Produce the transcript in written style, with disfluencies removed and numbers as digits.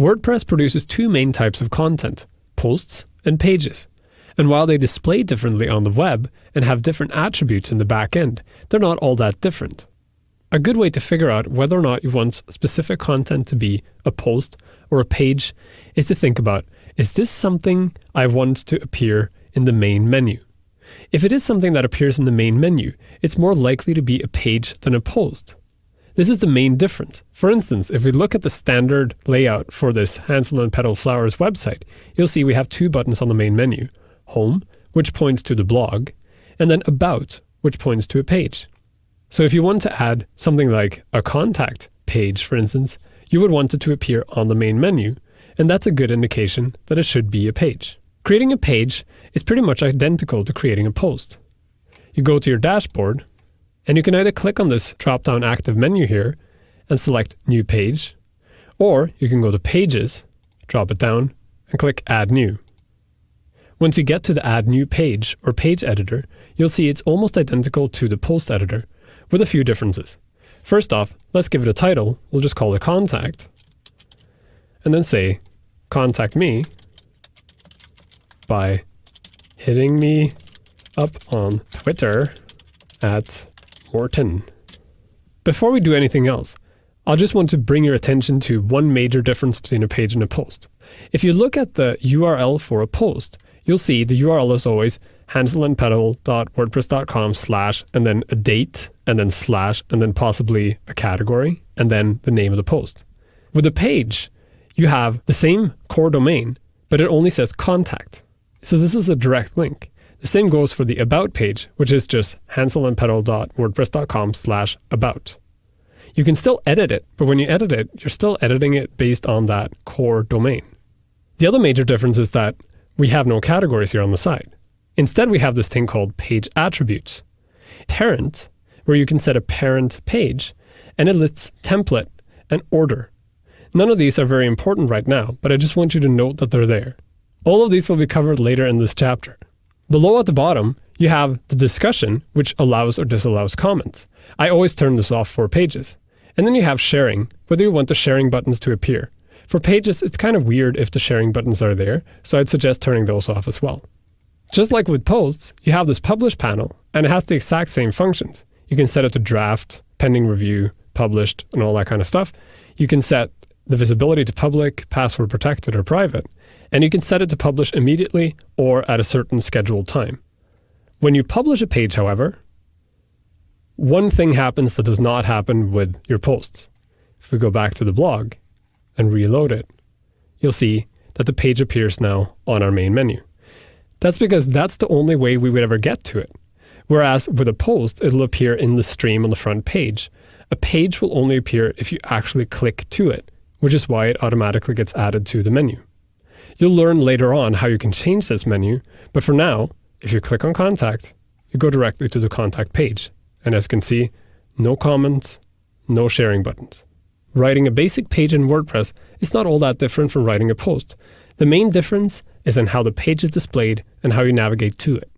WordPress produces two main types of content, posts and pages. And while they display differently on the web and have different attributes in the back end, they're not all that different. A good way to figure out whether or not you want specific content to be a post or a page is to think about, is this something I want to appear in the main menu? If it is something that appears in the main menu, it's more likely to be a page than a post. This is the main difference. For instance, if we look at the standard layout for this Hansel and Petal Flowers website, you'll see we have two buttons on the main menu. Home, which points to the blog, and then About, which points to a page. So if you want to add something like a contact page, for instance, you would want it to appear on the main menu, and that's a good indication that it should be a page. Creating a page is pretty much identical to creating a post. You go to your dashboard, and you can either click on this drop-down active menu here and select New Page, or you can go to Pages, drop it down, and click Add New. Once you get to the Add New Page or Page Editor, you'll see it's almost identical to the Post Editor, with a few differences. First off, let's give it a title. We'll just call it Contact, and then say, Contact me by hitting me up on Twitter at Morton. Before we do anything else, I'll just want to bring your attention to one major difference between a page and a post. If you look at the URL for a post, you'll see the URL is always hanselandpetal.wordpress.com/ and then a date, and then / and then possibly a category, and then the name of the post. With a page, you have the same core domain, but it only says contact. So this is a direct link. The same goes for the About page, which is just hanselandpetal.wordpress.com/about. You can still edit it, but when you edit it, you're still editing it based on that core domain. The other major difference is that we have no categories here on the side. Instead, we have this thing called page attributes. Parent, where you can set a parent page, and it lists template and order. None of these are very important right now, but I just want you to note that they're there. All of these will be covered later in this chapter. Below at the bottom, you have the discussion, which allows or disallows comments. I always turn this off for pages. And then you have sharing, whether you want the sharing buttons to appear. For pages, it's kind of weird if the sharing buttons are there, so I'd suggest turning those off as well. Just like with posts, you have this publish panel, and it has the exact same functions. You can set it to draft, pending review, published, and all that kind of stuff. You can set the visibility to public, password protected, or private. And you can set it to publish immediately or at a certain scheduled time. When you publish a page, however, one thing happens that does not happen with your posts. If we go back to the blog and reload it, you'll see that the page appears now on our main menu. That's because that's the only way we would ever get to it. Whereas with a post, it'll appear in the stream on the front page. A page will only appear if you actually click to it, which is why it automatically gets added to the menu. You'll learn later on how you can change this menu, but for now, if you click on Contact, you go directly to the Contact page. And as you can see, no comments, no sharing buttons. Writing a basic page in WordPress is not all that different from writing a post. The main difference is in how the page is displayed and how you navigate to it.